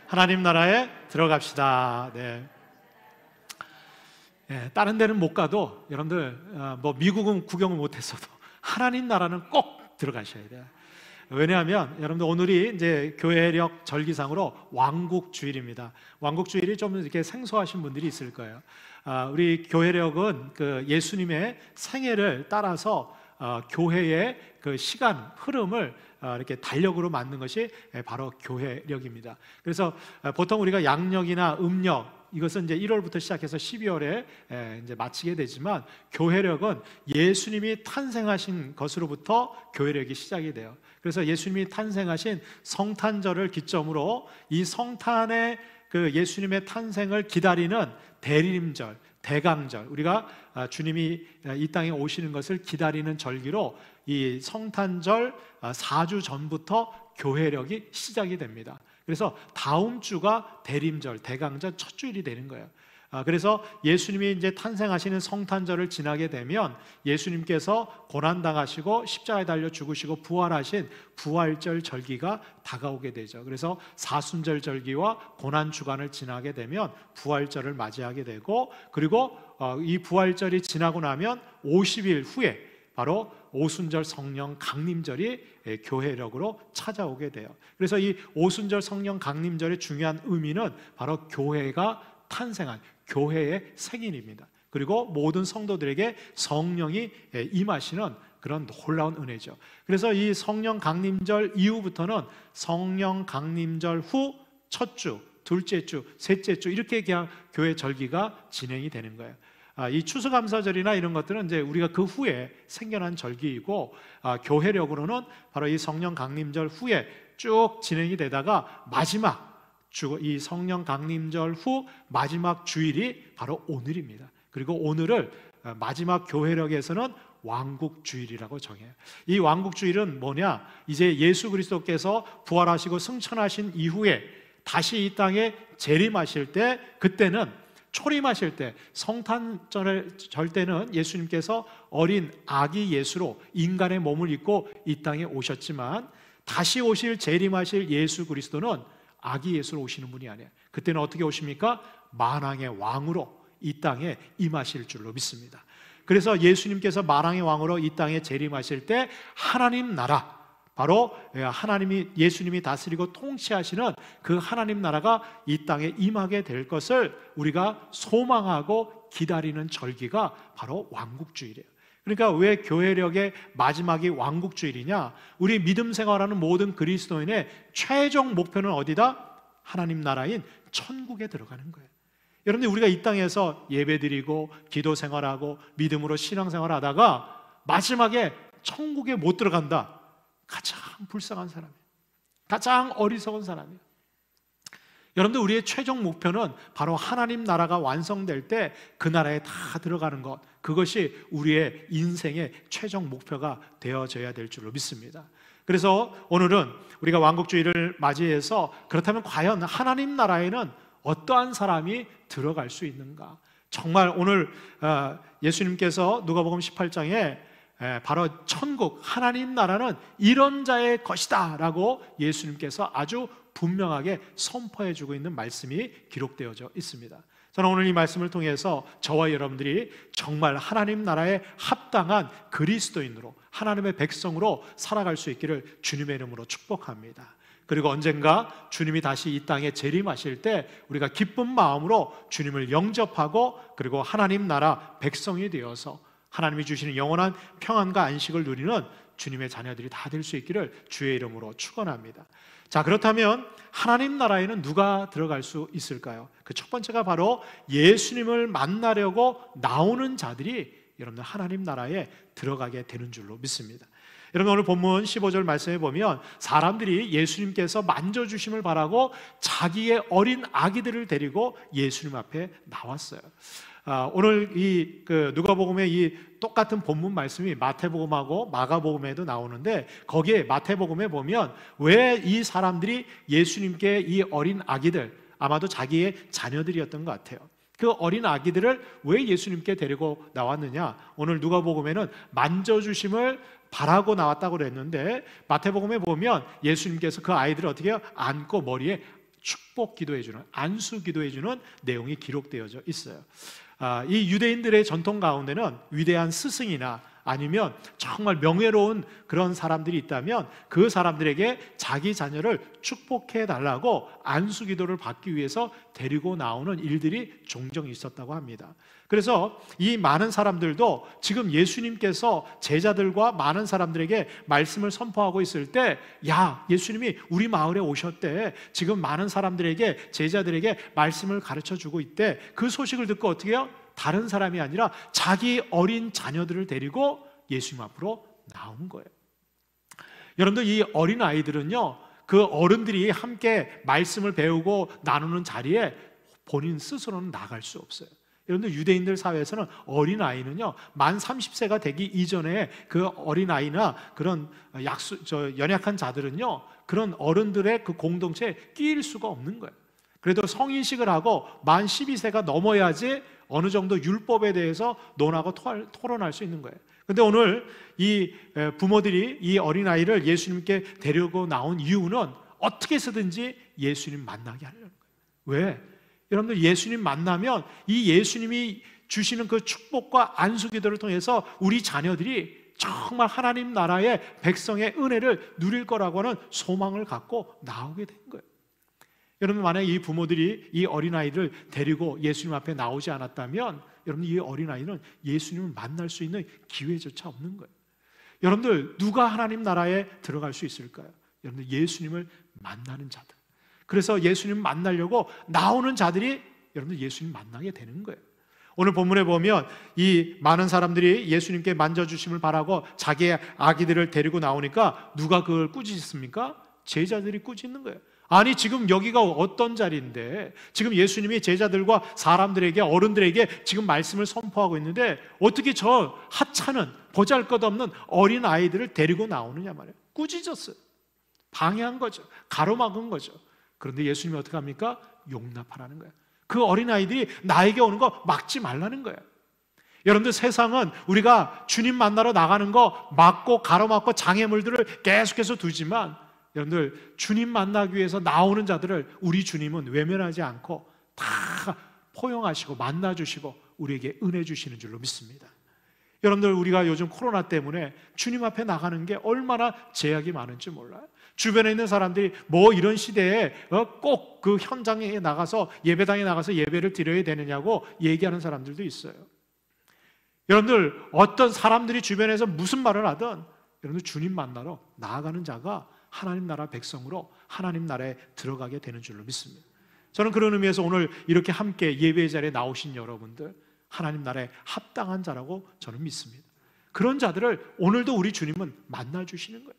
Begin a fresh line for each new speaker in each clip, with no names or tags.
하나님 나라에 들어갑시다. 네. 네, 다른 데는 못 가도 여러분들 뭐 미국은 구경을 못했어도 하나님 나라는 꼭 들어가셔야 돼요. 왜냐하면 여러분들 오늘이 이제 교회력 절기상으로 왕국주일입니다. 왕국주일이 좀 이렇게 생소하신 분들이 있을 거예요. 우리 교회력은 그 예수님의 생애를 따라서 교회의 그 시간 흐름을 이렇게 달력으로 만든 것이 바로 교회력입니다. 그래서 보통 우리가 양력이나 음력 이것은 이제 1월부터 시작해서 12월에 이제 마치게 되지만 교회력은 예수님이 탄생하신 것으로부터 교회력이 시작이 돼요. 그래서 예수님이 탄생하신 성탄절을 기점으로 이 성탄의 그 예수님의 탄생을 기다리는 대림절, 대강절, 우리가 주님이 이 땅에 오시는 것을 기다리는 절기로 이 성탄절 4주 전부터 교회력이 시작이 됩니다. 그래서 다음 주가 대림절, 대강절 첫 주일이 되는 거예요. 그래서 예수님이 이제 탄생하시는 성탄절을 지나게 되면 예수님께서 고난당하시고 십자가에 달려 죽으시고 부활하신 부활절 절기가 다가오게 되죠. 그래서 사순절 절기와 고난 주간을 지나게 되면 부활절을 맞이하게 되고, 그리고 이 부활절이 지나고 나면 50일 후에 바로 오순절 성령 강림절이 교회력으로 찾아오게 돼요. 그래서 이 오순절 성령 강림절의 중요한 의미는 바로 교회가 탄생한 교회의 생일입니다. 그리고 모든 성도들에게 성령이 임하시는 그런 놀라운 은혜죠. 그래서 이 성령 강림절 이후부터는 성령 강림절 후 첫 주, 둘째 주, 셋째 주 이렇게 그냥 교회 절기가 진행이 되는 거예요. 이 추수감사절이나 이런 것들은 이제 우리가 그 후에 생겨난 절기이고, 교회력으로는 바로 이 성령 강림절 후에 쭉 진행이 되다가 마지막 이 성령 강림절 후 마지막 주일이 바로 오늘입니다. 그리고 오늘을 마지막 교회력에서는 왕국주일이라고 정해요. 이 왕국주일은 뭐냐? 이제 예수 그리스도께서 부활하시고 승천하신 이후에 다시 이 땅에 재림하실 때, 그때는 초림하실 때, 성탄절 때는 예수님께서 어린 아기 예수로 인간의 몸을 입고 이 땅에 오셨지만, 다시 오실 재림하실 예수 그리스도는 아기 예수로 오시는 분이 아니에요. 그때는 어떻게 오십니까? 만왕의 왕으로 이 땅에 임하실 줄로 믿습니다. 그래서 예수님께서 만왕의 왕으로 이 땅에 재림하실 때 하나님 나라, 바로 예수님이 다스리고 통치하시는 그 하나님 나라가 이 땅에 임하게 될 것을 우리가 소망하고 기다리는 절기가 바로 왕국주일이에요. 그러니까 왜 교회력의 마지막이 왕국주일이냐? 우리 믿음 생활하는 모든 그리스도인의 최종 목표는 어디다? 하나님 나라인 천국에 들어가는 거예요. 여러분들, 우리가 이 땅에서 예배드리고 기도 생활하고 믿음으로 신앙 생활하다가 마지막에 천국에 못 들어간다, 가장 불쌍한 사람이에요. 가장 어리석은 사람이에요. 여러분들, 우리의 최종 목표는 바로 하나님 나라가 완성될 때 그 나라에 다 들어가는 것, 그것이 우리의 인생의 최종 목표가 되어져야 될 줄로 믿습니다. 그래서 오늘은 우리가 왕국주의를 맞이해서, 그렇다면 과연 하나님 나라에는 어떠한 사람이 들어갈 수 있는가? 정말 오늘 예수님께서 누가복음 18장에 바로 천국, 하나님 나라는 이런 자의 것이다 라고 예수님께서 아주 분명하게 선포해주고 있는 말씀이 기록되어져 있습니다. 저는 오늘 이 말씀을 통해서 저와 여러분들이 정말 하나님 나라에 합당한 그리스도인으로, 하나님의 백성으로 살아갈 수 있기를 주님의 이름으로 축복합니다. 그리고 언젠가 주님이 다시 이 땅에 재림하실 때 우리가 기쁜 마음으로 주님을 영접하고, 그리고 하나님 나라 백성이 되어서 하나님이 주시는 영원한 평안과 안식을 누리는 주님의 자녀들이 다 될 수 있기를 주의 이름으로 축원합니다. 자, 그렇다면 하나님 나라에는 누가 들어갈 수 있을까요? 그 첫 번째가 바로 예수님을 만나려고 나오는 자들이 여러분들 하나님 나라에 들어가게 되는 줄로 믿습니다. 여러분, 오늘 본문 15절 말씀에 보면 사람들이 예수님께서 만져주심을 바라고 자기의 어린 아기들을 데리고 예수님 앞에 나왔어요. 오늘 이 누가복음의 이 똑같은 본문 말씀이 마태복음하고 마가복음에도 나오는데, 거기에 마태복음에 보면 왜 이 사람들이 예수님께 이 어린 아기들, 아마도 자기의 자녀들이었던 것 같아요. 그 어린 아기들을 왜 예수님께 데리고 나왔느냐? 오늘 누가복음에는 만져주심을 바라고 나왔다고 그랬는데, 마태복음에 보면 예수님께서 그 아이들을 어떻게 해요? 안고 머리에 축복 기도해주는, 안수 기도해주는 내용이 기록되어져 있어요. 이 유대인들의 전통 가운데는 위대한 스승이나 아니면 정말 명예로운 그런 사람들이 있다면 그 사람들에게 자기 자녀를 축복해 달라고 안수 기도를 받기 위해서 데리고 나오는 일들이 종종 있었다고 합니다. 그래서 이 많은 사람들도 지금 예수님께서 제자들과 많은 사람들에게 말씀을 선포하고 있을 때, 야, 예수님이 우리 마을에 오셨대, 지금 많은 사람들에게, 제자들에게 말씀을 가르쳐 주고 있대. 그 소식을 듣고 어떻게 해요? 다른 사람이 아니라 자기 어린 자녀들을 데리고 예수님 앞으로 나온 거예요. 여러분들, 이 어린 아이들은요, 그 어른들이 함께 말씀을 배우고 나누는 자리에 본인 스스로는 나갈 수 없어요. 여러분들, 유대인들 사회에서는 어린아이는요, 만 30세가 되기 이전에 그 어린아이나 그런 연약한 자들은요, 그런 어른들의 그 공동체에 끼일 수가 없는 거예요. 그래도 성인식을 하고 만 12세가 넘어야지 어느 정도 율법에 대해서 논하고 토론할 수 있는 거예요. 근데 오늘 이 부모들이 이 어린아이를 예수님께 데리고 나온 이유는 어떻게 해서든지 예수님 만나게 하려는 거예요. 왜? 여러분들, 예수님 만나면 이 예수님이 주시는 그 축복과 안수 기도를 통해서 우리 자녀들이 정말 하나님 나라의 백성의 은혜를 누릴 거라고 하는 소망을 갖고 나오게 된 거예요. 여러분, 만약에 이 부모들이 이 어린아이를 데리고 예수님 앞에 나오지 않았다면 여러분, 이 어린아이는 예수님을 만날 수 있는 기회조차 없는 거예요. 여러분들, 누가 하나님 나라에 들어갈 수 있을까요? 여러분들, 예수님을 만나는 자들. 그래서 예수님 만나려고 나오는 자들이 여러분들 예수님 만나게 되는 거예요. 오늘 본문에 보면 이 많은 사람들이 예수님께 만져주심을 바라고 자기의 아기들을 데리고 나오니까 누가 그걸 꾸짖습니까? 제자들이 꾸짖는 거예요. 아니, 지금 여기가 어떤 자리인데 지금 예수님이 제자들과 사람들에게, 어른들에게 지금 말씀을 선포하고 있는데 어떻게 저 하찮은 보잘것없는 어린 아이들을 데리고 나오느냐 말이에요. 꾸짖었어요. 방해한 거죠. 가로막은 거죠. 그런데 예수님이 어떻게 합니까? 용납하라는 거예요. 그 어린아이들이 나에게 오는 거 막지 말라는 거예요. 여러분들, 세상은 우리가 주님 만나러 나가는 거 막고 가로막고 장애물들을 계속해서 두지만 여러분들, 주님 만나기 위해서 나오는 자들을 우리 주님은 외면하지 않고 다 포용하시고 만나주시고 우리에게 은혜 주시는 줄로 믿습니다. 여러분들, 우리가 요즘 코로나 때문에 주님 앞에 나가는 게 얼마나 제약이 많은지 몰라요. 주변에 있는 사람들이 뭐 이런 시대에 꼭 그 현장에 나가서, 예배당에 나가서 예배를 드려야 되느냐고 얘기하는 사람들도 있어요. 여러분들, 어떤 사람들이 주변에서 무슨 말을 하든 여러분들, 주님 만나러 나아가는 자가 하나님 나라 백성으로 하나님 나라에 들어가게 되는 줄로 믿습니다. 저는 그런 의미에서 오늘 이렇게 함께 예배 자리에 나오신 여러분들, 하나님 나라에 합당한 자라고 저는 믿습니다. 그런 자들을 오늘도 우리 주님은 만나주시는 거예요.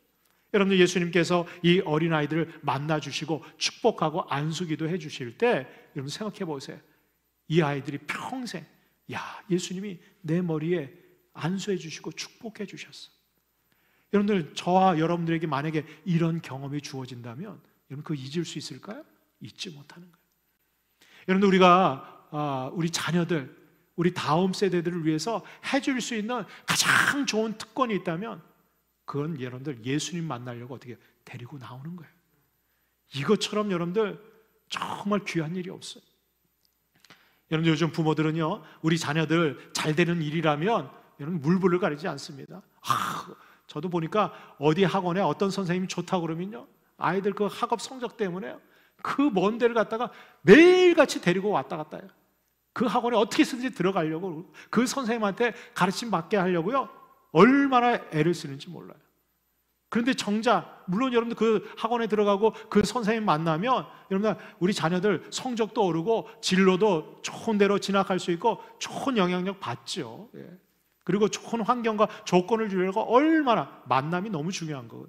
여러분들, 예수님께서 이 어린아이들을 만나주시고 축복하고 안수기도 해주실 때 여러분 생각해 보세요. 이 아이들이 평생, 야, 예수님이 내 머리에 안수해 주시고 축복해 주셨어. 여러분들, 저와 여러분들에게 만약에 이런 경험이 주어진다면 여러분, 그거 잊을 수 있을까요? 잊지 못하는 거예요. 여러분들, 우리가 우리 자녀들, 우리 다음 세대들을 위해서 해줄 수 있는 가장 좋은 특권이 있다면 그건 여러분들 예수님 만나려고 어떻게 데리고 나오는 거예요. 이것처럼 여러분들 정말 귀한 일이 없어요. 여러분들, 요즘 부모들은요, 우리 자녀들 잘 되는 일이라면 여러분 물불을 가리지 않습니다. 저도 보니까 어디 학원에 어떤 선생님이 좋다고 그러면요, 아이들 그 학업 성적 때문에 그 먼 데를 갔다가 매일같이 데리고 왔다 갔다 해요. 그 학원에 어떻게 해서든지 들어가려고, 그 선생님한테 가르침 받게 하려고요, 얼마나 애를 쓰는지 몰라요. 그런데 정작 물론 여러분들 그 학원에 들어가고 그 선생님 만나면 여러분들, 우리 자녀들 성적도 오르고 진로도 좋은 데로 진학할 수 있고 좋은 영향력 받죠. 그리고 좋은 환경과 조건을 주려고 얼마나 만남이 너무 중요한 거예요.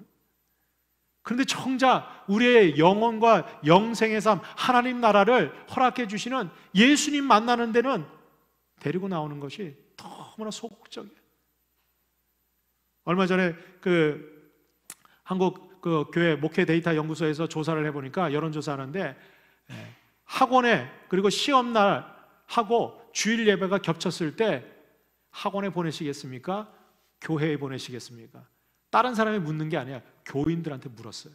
그런데 정작 우리의 영혼과 영생의 삶, 하나님 나라를 허락해 주시는 예수님 만나는 데는 데리고 나오는 것이 너무나 소극적이에요. 얼마 전에 한국 교회 목회 데이터 연구소에서 조사를 해보니까, 여론조사하는데 학원에, 그리고 시험날 하고 주일 예배가 겹쳤을 때 학원에 보내시겠습니까? 교회에 보내시겠습니까? 다른 사람이 묻는 게 아니라 교인들한테 물었어요.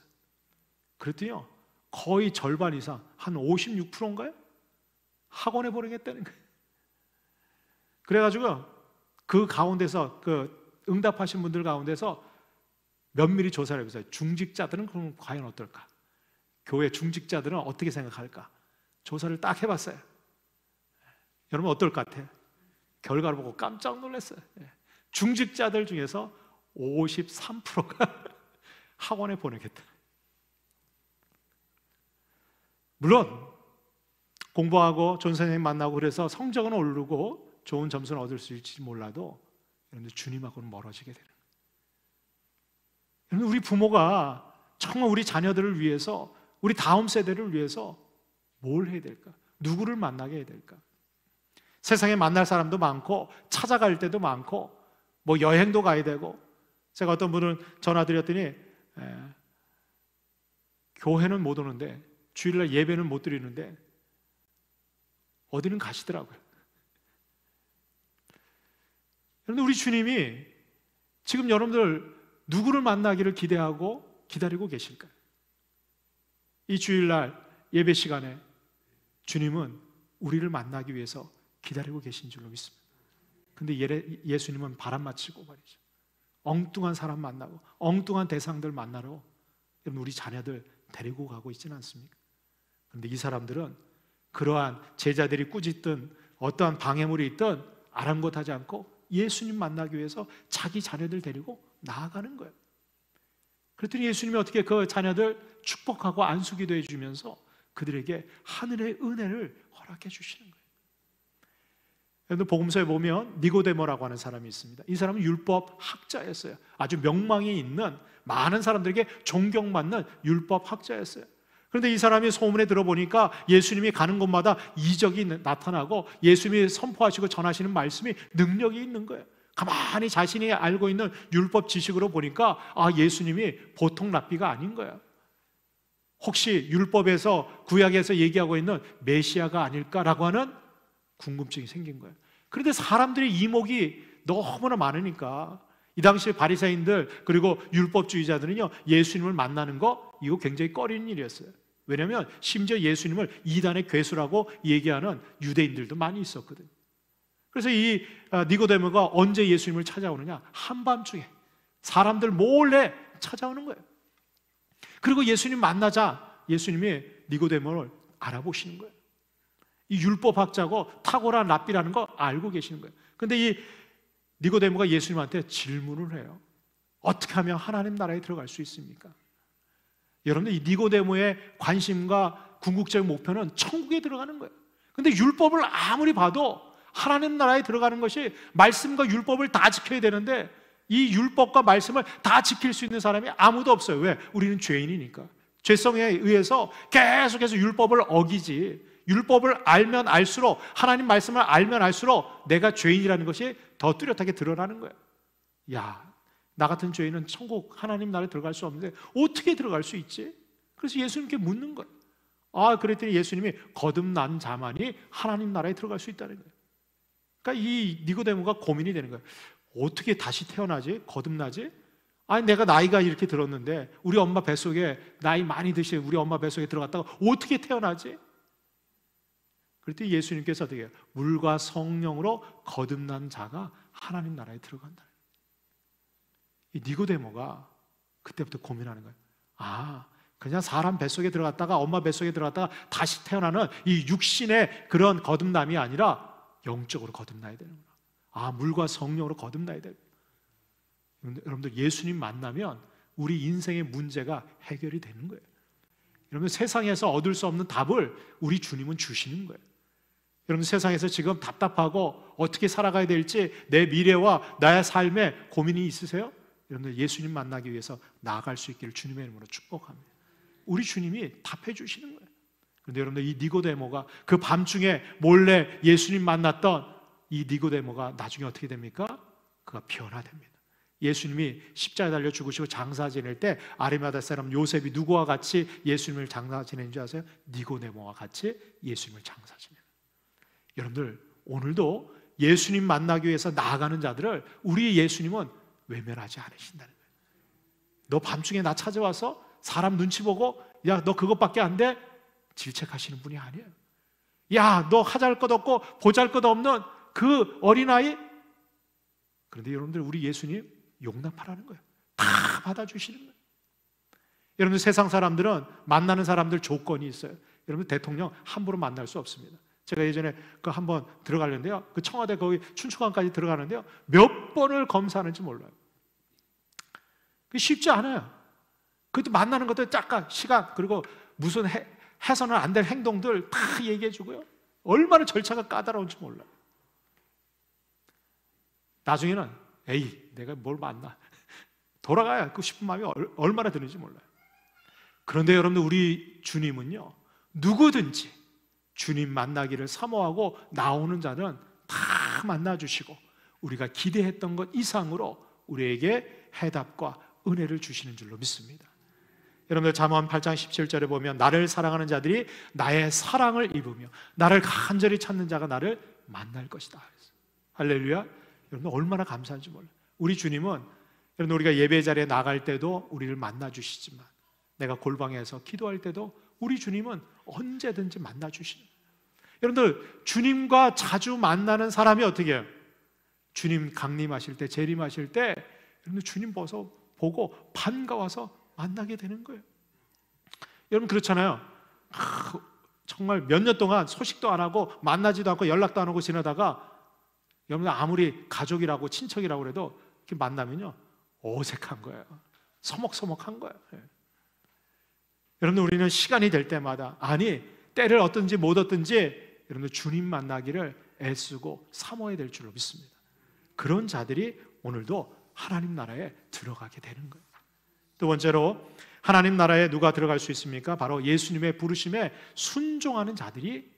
그랬더니요, 거의 절반 이상, 한 56%인가요? 학원에 보내겠다는 거예요. 그래가지고 그 가운데서 그 응답하신 분들 가운데서 면밀히 조사를 해보세요. 중직자들은 그럼 과연 어떨까? 교회 중직자들은 어떻게 생각할까? 조사를 딱 해봤어요. 여러분 어떨 것 같아요? 결과를 보고 깜짝 놀랐어요. 중직자들 중에서 53%가 학원에 보내겠다. 물론 공부하고 좋은 선생님 만나고 그래서 성적은 오르고 좋은 점수는 얻을 수 있을지 몰라도 여러분들 주님하고는 멀어지게 되는 거예요. 여러분 우리 부모가 정말 우리 자녀들을 위해서, 우리 다음 세대를 위해서 뭘 해야 될까? 누구를 만나게 해야 될까? 세상에 만날 사람도 많고 찾아갈 때도 많고 뭐 여행도 가야 되고, 제가 어떤 분은 전화 드렸더니 교회는 못 오는데, 주일날 예배는 못 드리는데 어디는 가시더라고요. 여러분들 우리 주님이 지금 여러분들 누구를 만나기를 기대하고 기다리고 계실까요? 이 주일날 예배 시간에 주님은 우리를 만나기 위해서 기다리고 계신 줄로 믿습니다. 근데 예수님은 바람 맞히고 말이죠, 엉뚱한 사람 만나고 엉뚱한 대상들 만나러 여러분 우리 자녀들 데리고 가고 있지는 않습니까? 그런데 이 사람들은 그러한 제자들이 꾸짖던 어떠한 방해물이 있든 아랑곳하지 않고 예수님 만나기 위해서 자기 자녀들 데리고 나아가는 거예요. 그랬더니 예수님이 어떻게 그 자녀들 축복하고 안수기도 해주면서 그들에게 하늘의 은혜를 허락해 주시는 거예요. 여러분 복음서에 보면 니고데모라고 하는 사람이 있습니다. 이 사람은 율법 학자였어요. 아주 명망이 있는, 많은 사람들에게 존경받는 율법 학자였어요. 그런데 이 사람이 소문에 들어보니까 예수님이 가는 곳마다 이적이 나타나고 예수님이 선포하시고 전하시는 말씀이 능력이 있는 거예요. 가만히 자신이 알고 있는 율법 지식으로 보니까 예수님이 보통 랍비가 아닌 거예요. 혹시 율법에서, 구약에서 얘기하고 있는 메시아가 아닐까라고 하는 궁금증이 생긴 거예요. 그런데 사람들의 이목이 너무나 많으니까 이 당시 바리새인들 그리고 율법주의자들은요, 예수님을 만나는 거 이거 굉장히 꺼리는 일이었어요. 왜냐하면 심지어 예수님을 이단의 괴수라고 얘기하는 유대인들도 많이 있었거든요. 그래서 이 니고데모가 언제 예수님을 찾아오느냐? 한밤중에 사람들 몰래 찾아오는 거예요. 그리고 예수님 만나자 예수님이 니고데모를 알아보시는 거예요. 이 율법학자고 탁월한 랍비라는 거 알고 계시는 거예요. 그런데 이 니고데모가 예수님한테 질문을 해요. 어떻게 하면 하나님 나라에 들어갈 수 있습니까? 여러분들 이 니고데모의 관심과 궁극적인 목표는 천국에 들어가는 거예요. 그런데 율법을 아무리 봐도 하나님 나라에 들어가는 것이 말씀과 율법을 다 지켜야 되는데 이 율법과 말씀을 다 지킬 수 있는 사람이 아무도 없어요. 왜? 우리는 죄인이니까. 죄성에 의해서 계속해서 율법을 어기지, 율법을 알면 알수록, 하나님 말씀을 알면 알수록 내가 죄인이라는 것이 더 뚜렷하게 드러나는 거예요. 야, 나 같은 죄인은 천국 하나님 나라에 들어갈 수 없는데 어떻게 들어갈 수 있지? 그래서 예수님께 묻는 거예요. 그랬더니 예수님이 거듭난 자만이 하나님 나라에 들어갈 수 있다는 거예요. 그러니까 이 니고데모가 고민이 되는 거예요. 어떻게 다시 태어나지? 거듭나지? 내가 나이가 이렇게 들었는데, 우리 엄마 뱃속에 나이 많이 드신 우리 엄마 뱃속에 들어갔다가 어떻게 태어나지? 그랬더니 예수님께서 어떻게 해요? 물과 성령으로 거듭난 자가 하나님 나라에 들어간다. 이 니고데모가 그때부터 고민하는 거예요. 그냥 사람 뱃속에 들어갔다가, 엄마 뱃속에 들어갔다가 다시 태어나는 이 육신의 그런 거듭남이 아니라 영적으로 거듭나야 되는구나. 물과 성령으로 거듭나야 되고. 여러분들 예수님 만나면 우리 인생의 문제가 해결이 되는 거예요. 여러분 세상에서 얻을 수 없는 답을 우리 주님은 주시는 거예요. 여러분 세상에서 지금 답답하고 어떻게 살아가야 될지, 내 미래와 나의 삶에 고민이 있으세요? 여러분들 예수님 만나기 위해서 나아갈 수 있기를 주님의 이름으로 축복합니다. 우리 주님이 답해 주시는 거예요. 그런데 여러분들 이 니고데모가 그 밤중에 몰래 예수님 만났던 이 니고데모가 나중에 어떻게 됩니까? 그가 변화됩니다. 예수님이 십자가에 달려 죽으시고 장사 지낼 때 아리마다 사람 요셉이 누구와 같이 예수님을 장사 지낸 줄 아세요? 니고데모와 같이 예수님을 장사 지내는. 여러분들 오늘도 예수님 만나기 위해서 나아가는 자들을 우리 예수님은 외면하지 않으신다는 거예요. 너 밤중에 나 찾아와서 사람 눈치 보고 야, 너 그것밖에 안 돼? 질책하시는 분이 아니에요. 야, 너 하잘 것 없고 보잘 것 없는 그 어린아이. 그런데 여러분들, 우리 예수님 용납하라는 거예요. 다 받아주시는 거예요. 여러분들, 세상 사람들은 만나는 사람들 조건이 있어요. 여러분, 대통령 함부로 만날 수 없습니다. 제가 예전에 그 한번 들어가려는데요, 그 청와대 거기 춘추관까지 들어가는데요, 몇 번을 검사하는지 몰라요. 그게 쉽지 않아요. 그것도 만나는 것도 잠깐 시간, 그리고 무슨 해서는 안 될 행동들 다 얘기해 주고요, 얼마나 절차가 까다로운지 몰라요. 나중에는 에이, 내가 뭘 만나, 돌아가야 그 싶은 마음이 얼마나 드는지 몰라요. 그런데 여러분들, 우리 주님은요, 누구든지 주님 만나기를 사모하고 나오는 자는 다 만나주시고 우리가 기대했던 것 이상으로 우리에게 해답과 은혜를 주시는 줄로 믿습니다. 여러분들, 잠언 8장 17절에 보면 나를 사랑하는 자들이 나의 사랑을 입으며 나를 간절히 찾는 자가 나를 만날 것이다. 할렐루야. 여러분, 얼마나 감사한지 몰라요. 우리 주님은, 여러분, 우리가 예배 자리에 나갈 때도 우리를 만나주시지만, 내가 골방에서 기도할 때도 우리 주님은 언제든지 만나주시는 거예요. 여러분들, 주님과 자주 만나는 사람이 어떻게 해요? 주님 강림하실 때, 재림하실 때 여러분들, 주님 보고 반가워서 만나게 되는 거예요. 여러분, 그렇잖아요. 정말 몇 년 동안 소식도 안 하고 만나지도 않고 연락도 안 하고 지내다가 여러분, 아무리 가족이라고 친척이라고 해도 이렇게 만나면요, 어색한 거예요. 서먹서먹한 거예요. 여러분들, 우리는 시간이 될 때마다, 아니 때를 얻든지 못 얻든지 여러분들 주님 만나기를 애쓰고 사모해야 될 줄로 믿습니다. 그런 자들이 오늘도 하나님 나라에 들어가게 되는 거예요. 두 번째로, 하나님 나라에 누가 들어갈 수 있습니까? 바로 예수님의 부르심에 순종하는 자들이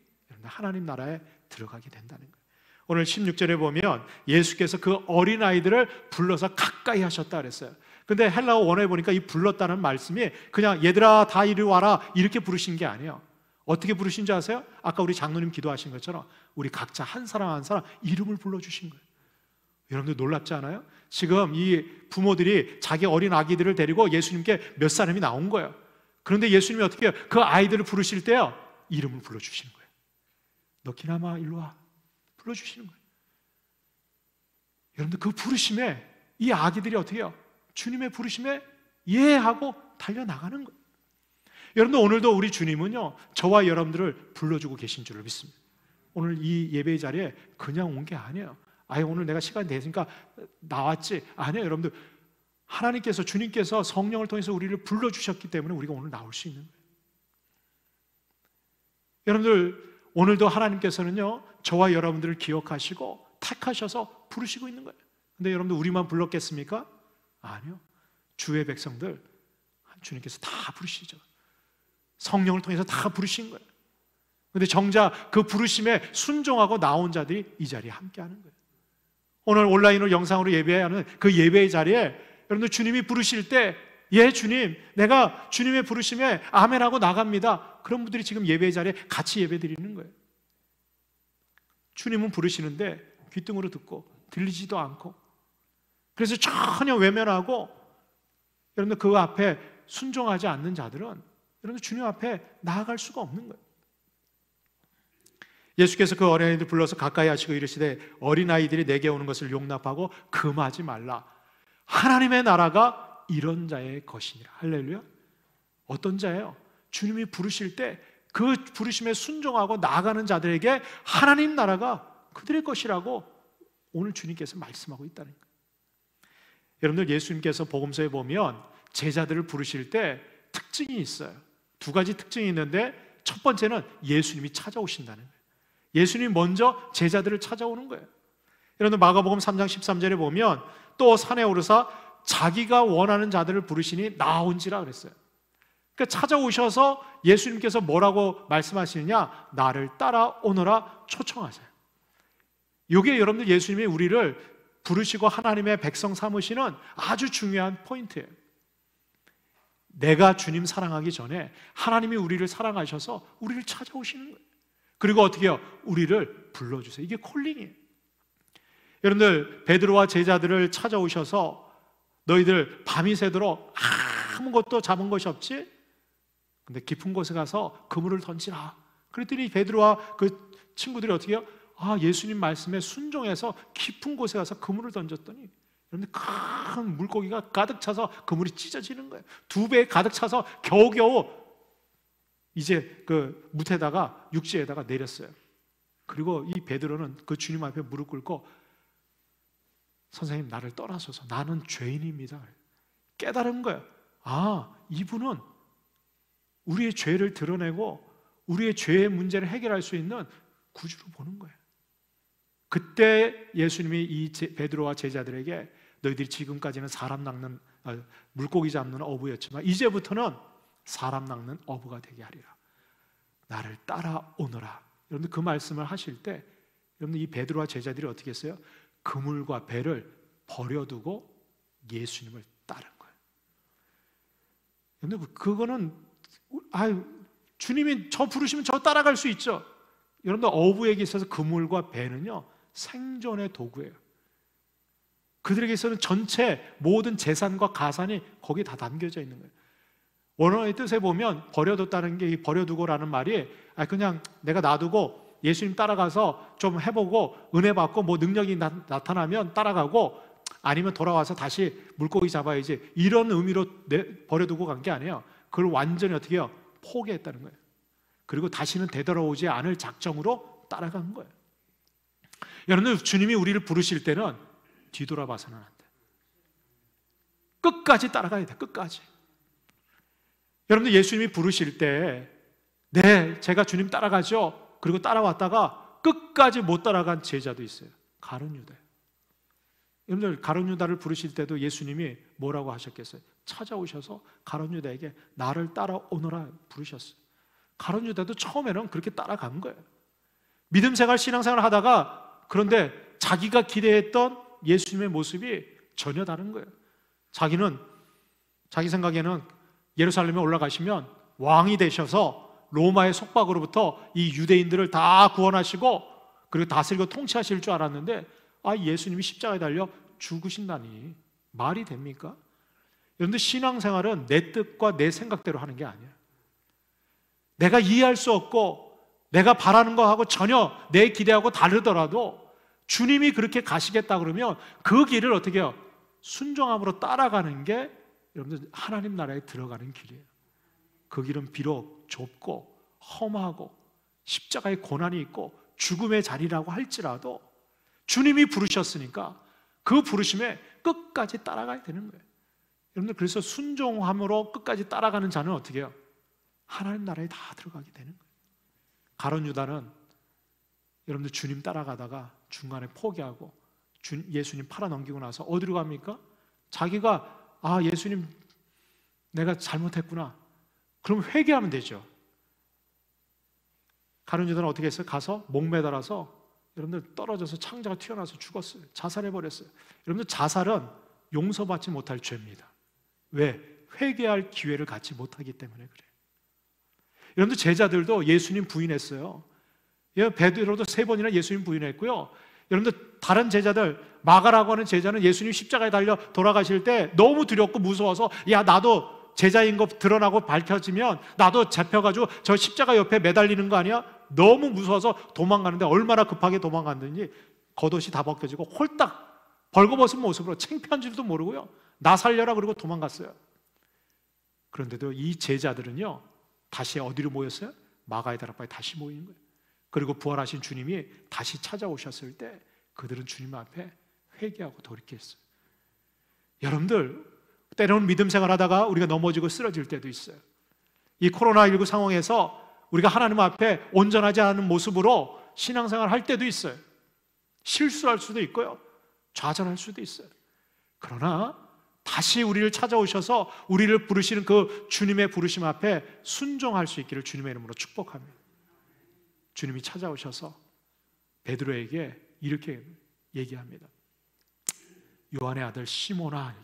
하나님 나라에 들어가게 된다는 거예요. 오늘 16절에 보면 예수께서 그 어린아이들을 불러서 가까이 하셨다 그랬어요. 근데 헬라어 원어에 보니까 이 불렀다는 말씀이 그냥 얘들아 다 이리 와라 이렇게 부르신 게 아니에요. 어떻게 부르신 줄 아세요? 아까 우리 장로님 기도하신 것처럼 우리 각자 한 사람 한 사람 이름을 불러주신 거예요. 여러분들, 놀랍지 않아요? 지금 이 부모들이 자기 어린 아기들을 데리고 예수님께 몇 사람이 나온 거예요. 그런데 예수님이 어떻게 해요? 그 아이들을 부르실 때요, 이름을 불러주시는 거예요. 너 기나마 일로 와, 불러주시는 거예요. 여러분들, 그 부르심에 이 아기들이 어떻게 해요? 주님의 부르심에 예하고 달려나가는 거예요. 여러분들, 오늘도 우리 주님은요, 저와 여러분들을 불러주고 계신 줄을 믿습니다. 오늘 이 예배 자리에 그냥 온 게 아니에요. 아예 오늘 내가 시간이 됐으니까 나왔지, 아니에요. 여러분들, 하나님께서, 주님께서 성령을 통해서 우리를 불러주셨기 때문에 우리가 오늘 나올 수 있는 거예요. 여러분들, 오늘도 하나님께서는요, 저와 여러분들을 기억하시고 택하셔서 부르시고 있는 거예요. 근데 여러분들, 우리만 불렀겠습니까? 아니요. 주의 백성들 주님께서 다 부르시죠. 성령을 통해서 다 부르신 거예요. 근데 정작 그 부르심에 순종하고 나온 자들이 이 자리에 함께하는 거예요. 오늘 온라인으로 영상으로 예배하는 그 예배의 자리에 여러분들, 주님이 부르실 때 예 주님, 내가 주님의 부르심에 아멘하고 나갑니다. 그런 분들이 지금 예배의 자리에 같이 예배 드리는 거예요. 주님은 부르시는데 귀등으로 듣고 들리지도 않고, 그래서 전혀 외면하고 여러분들 그 앞에 순종하지 않는 자들은 여러분들 주님 앞에 나아갈 수가 없는 거예요. 예수께서 그 어린아이들 불러서 가까이 하시고 이르시되 어린아이들이 내게 오는 것을 용납하고 금하지 말라. 하나님의 나라가 이런 자의 것이니라. 할렐루야. 어떤 자예요? 주님이 부르실 때 그 부르심에 순종하고 나아가는 자들에게 하나님 나라가 그들의 것이라고 오늘 주님께서 말씀하고 있다는 거예요. 여러분들, 예수님께서 복음서에 보면 제자들을 부르실 때 특징이 있어요. 두 가지 특징이 있는데, 첫 번째는 예수님이 찾아오신다는 거예요. 예수님이 먼저 제자들을 찾아오는 거예요. 여러분, 마가복음 3장 13절에 보면 또 산에 오르사 자기가 원하는 자들을 부르시니 나온지라 그랬어요. 그러니까 찾아오셔서 예수님께서 뭐라고 말씀하시느냐? 나를 따라오너라 초청하세요. 이게 여러분들, 예수님이 우리를 부르시고 하나님의 백성 삼으시는 아주 중요한 포인트예요. 내가 주님 사랑하기 전에 하나님이 우리를 사랑하셔서 우리를 찾아오시는 거예요. 그리고 어떻게 해요? 우리를 불러주세요. 이게 콜링이에요. 여러분들, 베드로와 제자들을 찾아오셔서 너희들 밤이 새도록 아무것도 잡은 것이 없지? 근데 깊은 곳에 가서 그물을 던지라. 그랬더니 베드로와 그 친구들이 어떻게 해요? 예수님 말씀에 순종해서 깊은 곳에 가서 그물을 던졌더니 여러분들 큰 물고기가 가득 차서 그물이 찢어지는 거예요. 2배 가득 차서 겨우겨우 이제 그 무태다가 육지에다가 내렸어요. 그리고 이 베드로는 그 주님 앞에 무릎 꿇고 선생님 나를 떠나소서, 나는 죄인입니다. 깨달은 거예요. 이분은 우리의 죄를 드러내고 우리의 죄의 문제를 해결할 수 있는 구주로 보는 거예요. 그때 예수님이 이 베드로와 제자들에게 너희들이 지금까지는 사람 낚는 물고기 잡는 어부였지만 이제부터는 사람 낚는 어부가 되게 하리라. 나를 따라오너라. 여러분들 그 말씀을 하실 때 여러분들 이 베드로와 제자들이 어떻게 했어요? 그물과 배를 버려두고 예수님을 따른 거예요. 여러분들 그거는 주님이 저 부르시면 저 따라갈 수 있죠. 여러분들 어부에게 있어서 그물과 배는요 생존의 도구예요. 그들에게 있어서는 전체 모든 재산과 가산이 거기에 다 담겨져 있는 거예요. 원어의 뜻에 보면 버려뒀다는 게, 버려두고라는 말이 그냥 내가 놔두고 예수님 따라가서 좀 해보고 은혜 받고 뭐 능력이 나타나면 따라가고 아니면 돌아와서 다시 물고기 잡아야지, 이런 의미로 버려두고 간 게 아니에요. 그걸 완전히 어떻게 해요? 포기했다는 거예요. 그리고 다시는 되돌아오지 않을 작정으로 따라간 거예요. 여러분들 주님이 우리를 부르실 때는 뒤돌아봐서는 안 돼. 끝까지 따라가야 돼. 끝까지. 여러분들 예수님이 부르실 때 네, 제가 주님 따라가죠. 그리고 따라왔다가 끝까지 못 따라간 제자도 있어요. 가룟 유다. 여러분들 가룟 유다를 부르실 때도 예수님이 뭐라고 하셨겠어요? 찾아오셔서 가룟 유다에게 나를 따라오너라 부르셨어요. 가룟 유다도 처음에는 그렇게 따라간 거예요. 믿음 생활, 신앙 생활 하다가 그런데 자기가 기대했던 예수님의 모습이 전혀 다른 거예요. 자기 생각에는 예루살렘에 올라가시면 왕이 되셔서 로마의 속박으로부터 이 유대인들을 다 구원하시고 그리고 다스리고 통치하실 줄 알았는데 예수님이 십자가에 달려 죽으신다니 말이 됩니까? 여러분들 신앙생활은 내 뜻과 내 생각대로 하는 게 아니에요. 내가 이해할 수 없고 내가 바라는 거하고 전혀 내 기대하고 다르더라도 주님이 그렇게 가시겠다 그러면 그 길을 어떻게 해요? 순종함으로 따라가는 게 여러분들 하나님 나라에 들어가는 길이에요. 그 길은 비록 좁고 험하고 십자가의 고난이 있고 죽음의 자리라고 할지라도 주님이 부르셨으니까 그 부르심에 끝까지 따라가야 되는 거예요. 여러분들 그래서 순종함으로 끝까지 따라가는 자는 어떻게 해요? 하나님 나라에 다 들어가게 되는 거예요. 가룟 유다는 여러분들 주님 따라가다가 중간에 포기하고 예수님 팔아넘기고 나서 어디로 갑니까? 자기가 예수님 내가 잘못했구나. 그럼 회개하면 되죠. 가룟 유다는 어떻게 했어요? 가서 목매달아서 여러분들 떨어져서 창자가 튀어나와서 죽었어요. 자살해버렸어요. 여러분들 자살은 용서받지 못할 죄입니다. 왜? 회개할 기회를 갖지 못하기 때문에 그래요. 여러분들 제자들도 예수님 부인했어요. 베드로도 3번이나 예수님 부인했고요. 여러분들 다른 제자들, 마가라고 하는 제자는 예수님 십자가에 달려 돌아가실 때 너무 두렵고 무서워서 나도 제자인 거 드러나고 밝혀지면 나도 잡혀가지고 저 십자가 옆에 매달리는 거 아니야? 너무 무서워서 도망가는데 얼마나 급하게 도망갔는지 겉옷이 다 벗겨지고 홀딱 벌거벗은 모습으로 창피한 줄도 모르고요, 나 살려라 그러고 도망갔어요. 그런데도 이 제자들은요 다시 어디로 모였어요? 마가의 다락방에 다시 모이는 거예요. 그리고 부활하신 주님이 다시 찾아오셨을 때 그들은 주님 앞에 회개하고 돌이켰어요. 여러분들 때로는 믿음 생활하다가 우리가 넘어지고 쓰러질 때도 있어요. 이 코로나19 상황에서 우리가 하나님 앞에 온전하지 않은 모습으로 신앙생활 할 때도 있어요. 실수할 수도 있고요, 좌절할 수도 있어요. 그러나 다시 우리를 찾아오셔서 우리를 부르시는 그 주님의 부르심 앞에 순종할 수 있기를 주님의 이름으로 축복합니다. 주님이 찾아오셔서 베드로에게 이렇게 얘기합니다. 요한의 아들 시몬아.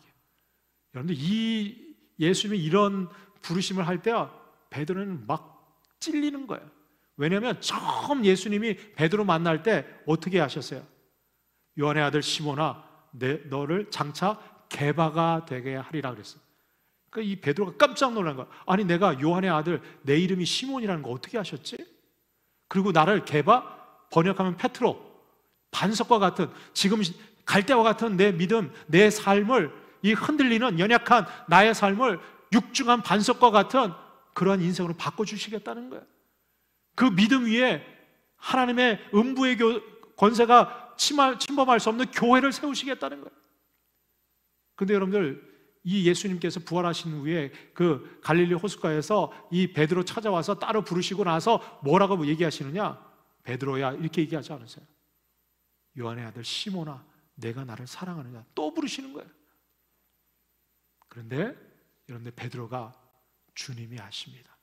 여러분들 이 예수님이 이런 부르심을 할 때요 베드로는 막 찔리는 거예요. 왜냐하면 처음 예수님이 베드로 만날 때 어떻게 하셨어요? 요한의 아들 시몬아, 너를 장차 게바가 되게 하리라 그랬어요. 그러니까 이 베드로가 깜짝 놀란 거야. 아니 내가 요한의 아들, 내 이름이 시몬이라는 거 어떻게 아셨지? 그리고 나를 게바, 번역하면 페트로, 반석과 같은, 지금 갈대와 같은 내 믿음, 내 삶을, 이 흔들리는 연약한 나의 삶을 육중한 반석과 같은 그러한 인생으로 바꿔주시겠다는 거예요. 그 믿음 위에 하나님의 음부의 권세가 침범할 수 없는 교회를 세우시겠다는 거예요. 근데 여러분들, 이 예수님께서 부활하신 후에 그 갈릴리 호숫가에서 이 베드로 찾아와서 따로 부르시고 나서 뭐라고 얘기하시느냐? 베드로야, 이렇게 얘기하지 않으세요? 요한의 아들 시몬아, 내가 나를 사랑하느냐? 또 부르시는 거예요. 그런데 여러분들, 베드로가 주님이 아십니다.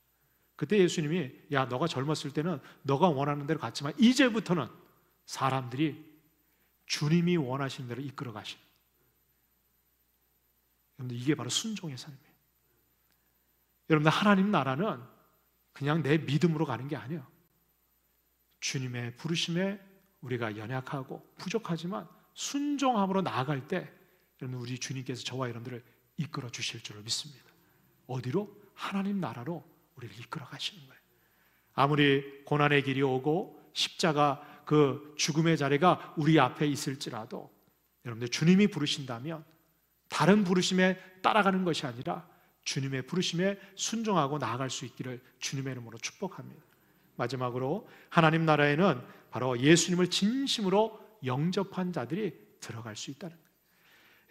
그때 예수님이, 야, 너가 젊었을 때는 너가 원하는 대로 갔지만 이제부터는 사람들이 주님이 원하시는 대로 이끌어 가시는, 여러분들, 이게 바로 순종의 삶이에요. 여러분들, 하나님 나라는 그냥 내 믿음으로 가는 게 아니에요. 주님의 부르심에 우리가 연약하고 부족하지만 순종함으로 나아갈 때 여러분, 우리 주님께서 저와 여러분들을 이끌어 주실 줄을 믿습니다. 어디로? 하나님 나라로 우리를 이끌어 가시는 거예요. 아무리 고난의 길이 오고 십자가 그 죽음의 자리가 우리 앞에 있을지라도 여러분들, 주님이 부르신다면 다른 부르심에 따라가는 것이 아니라 주님의 부르심에 순종하고 나아갈 수 있기를 주님의 이름으로 축복합니다. 마지막으로, 하나님 나라에는 바로 예수님을 진심으로 영접한 자들이 들어갈 수 있다는 거예요.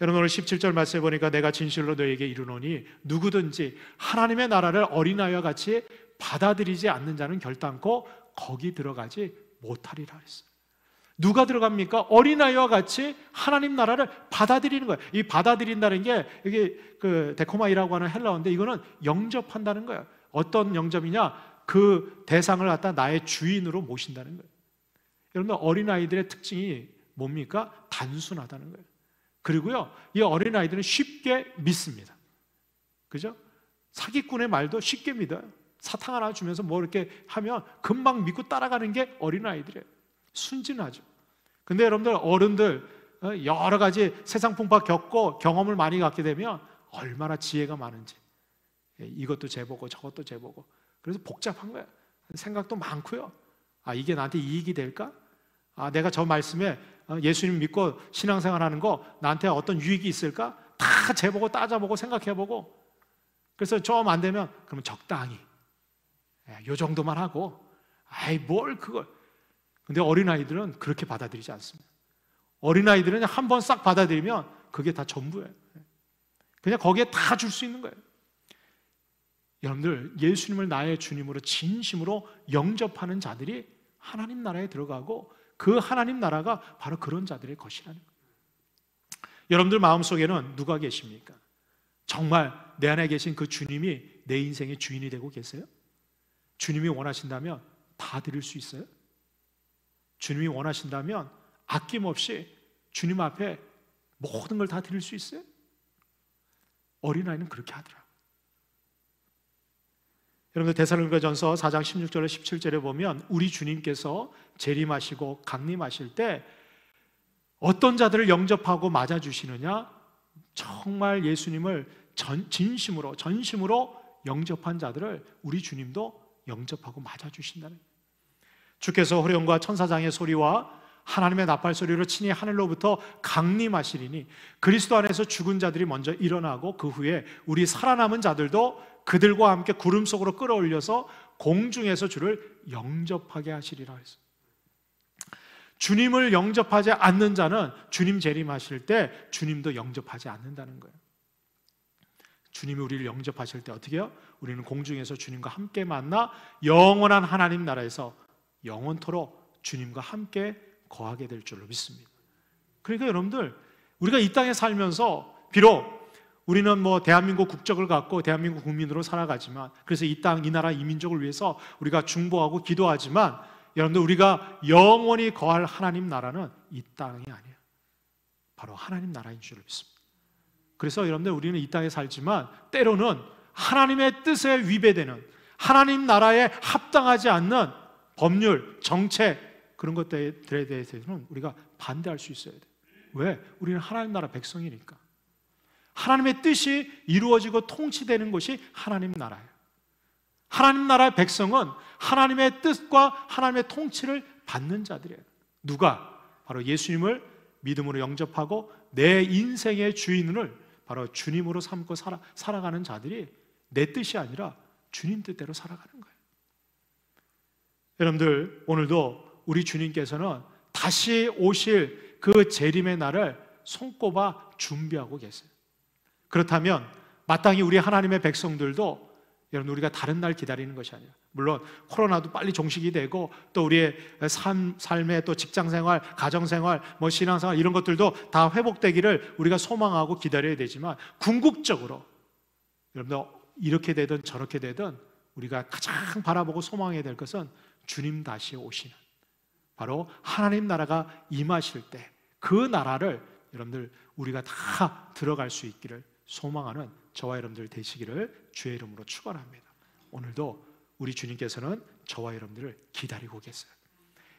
여러분, 오늘 17절 말씀해 보니까 내가 진실로 너에게 이르노니 누구든지 하나님의 나라를 어린아이와 같이 받아들이지 않는 자는 결단코 거기 들어가지 못하리라 했어요. 누가 들어갑니까? 어린아이와 같이 하나님 나라를 받아들이는 거예요. 이 받아들인다는 게 이게 그 데코마이라고 하는 헬라어인데, 이거는 영접한다는 거예요. 어떤 영접이냐? 그 대상을 갖다 나의 주인으로 모신다는 거예요. 여러분, 어린아이들의 특징이 뭡니까? 단순하다는 거예요. 그리고요, 이 어린아이들은 쉽게 믿습니다. 그죠? 사기꾼의 말도 쉽게 믿어요. 사탕 하나 주면서 뭐 이렇게 하면 금방 믿고 따라가는 게 어린아이들이에요. 순진하죠. 근데 여러분들, 어른들 여러 가지 세상 풍파 겪고 경험을 많이 갖게 되면 얼마나 지혜가 많은지, 이것도 재보고 저것도 재보고, 그래서 복잡한 거예요. 생각도 많고요. 아, 이게 나한테 이익이 될까? 아, 내가 저 말씀에 예수님 믿고 신앙생활하는 거 나한테 어떤 유익이 있을까? 다 재보고 따져보고 생각해보고, 그래서 좀 안 되면 그러면 적당히 요 정도만 하고, 아이 뭘 그걸. 근데 어린아이들은 그렇게 받아들이지 않습니다. 어린아이들은 한 번 싹 받아들이면 그게 다 전부예요. 그냥 거기에 다 줄 수 있는 거예요. 여러분들, 예수님을 나의 주님으로 진심으로 영접하는 자들이 하나님 나라에 들어가고, 그 하나님 나라가 바로 그런 자들의 것이라는 거예요. 여러분들 마음속에는 누가 계십니까? 정말 내 안에 계신 그 주님이 내 인생의 주인이 되고 계세요? 주님이 원하신다면 다 드릴 수 있어요? 주님이 원하신다면 아낌없이 주님 앞에 모든 걸 다 드릴 수 있어요? 어린아이는 그렇게 하더라고요. 여러분들, 데살로니가전서 4장 16절에 17절에 보면 우리 주님께서 재림하시고 강림하실 때 어떤 자들을 영접하고 맞아주시느냐? 정말 예수님을 진심으로 전심으로 영접한 자들을 우리 주님도 영접하고 맞아주신다는 거예요. 주께서 호령과 천사장의 소리와 하나님의 나팔 소리로 친히 하늘로부터 강림하시리니 그리스도 안에서 죽은 자들이 먼저 일어나고 그 후에 우리 살아남은 자들도 그들과 함께 구름 속으로 끌어올려서 공중에서 주를 영접하게 하시리라 했어요. 주님을 영접하지 않는 자는 주님 재림하실 때 주님도 영접하지 않는다는 거예요. 주님이 우리를 영접하실 때 어떻게 해요? 우리는 공중에서 주님과 함께 만나 영원한 하나님 나라에서 영원토록 주님과 함께 거하게 될 줄로 믿습니다. 그러니까 여러분들, 우리가 이 땅에 살면서 비록 우리는 뭐 대한민국 국적을 갖고 대한민국 국민으로 살아가지만, 그래서 이 땅, 이 나라, 이 민족을 위해서 우리가 중보하고 기도하지만, 여러분들, 우리가 영원히 거할 하나님 나라는 이 땅이 아니에요. 바로 하나님 나라인 줄을 믿습니다. 그래서 여러분들, 우리는 이 땅에 살지만 때로는 하나님의 뜻에 위배되는, 하나님 나라에 합당하지 않는 법률, 정책, 그런 것들에 대해서는 우리가 반대할 수 있어야 돼요. 왜? 우리는 하나님 나라 백성이니까. 하나님의 뜻이 이루어지고 통치되는 곳이 하나님 나라예요. 하나님 나라의 백성은 하나님의 뜻과 하나님의 통치를 받는 자들이에요. 누가? 바로 예수님을 믿음으로 영접하고 내 인생의 주인을 바로 주님으로 삼고 살아가는 자들이 내 뜻이 아니라 주님 뜻대로 살아가는 거예요. 여러분들, 오늘도 우리 주님께서는 다시 오실 그 재림의 날을 손꼽아 준비하고 계세요. 그렇다면 마땅히 우리 하나님의 백성들도 여러분, 우리가 다른 날 기다리는 것이 아니라, 물론 코로나도 빨리 종식이 되고 또 우리의 삶의 또 직장생활, 가정생활, 신앙생활 이런 것들도 다 회복되기를 우리가 소망하고 기다려야 되지만, 궁극적으로 여러분들 이렇게 되든 저렇게 되든 우리가 가장 바라보고 소망해야 될 것은 주님 다시 오시는, 바로 하나님 나라가 임하실 때 그 나라를 여러분들 우리가 다 들어갈 수 있기를 소망하는 저와 여러분들 되시기를 주의 이름으로 축원합니다. 오늘도 우리 주님께서는 저와 여러분들을 기다리고 계세요.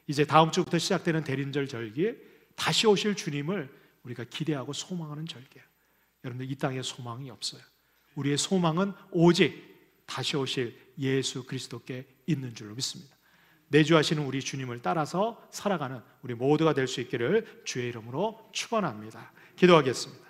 이제 다음 주부터 시작되는 대린절 절기에 다시 오실 주님을 우리가 기대하고 소망하는 절기예요. 여러분들, 이 땅에 소망이 없어요. 우리의 소망은 오직 다시 오실 예수 그리스도께 있는 줄로 믿습니다. 내주하시는 우리 주님을 따라서 살아가는 우리 모두가 될 수 있기를 주의 이름으로 축원합니다. 기도하겠습니다.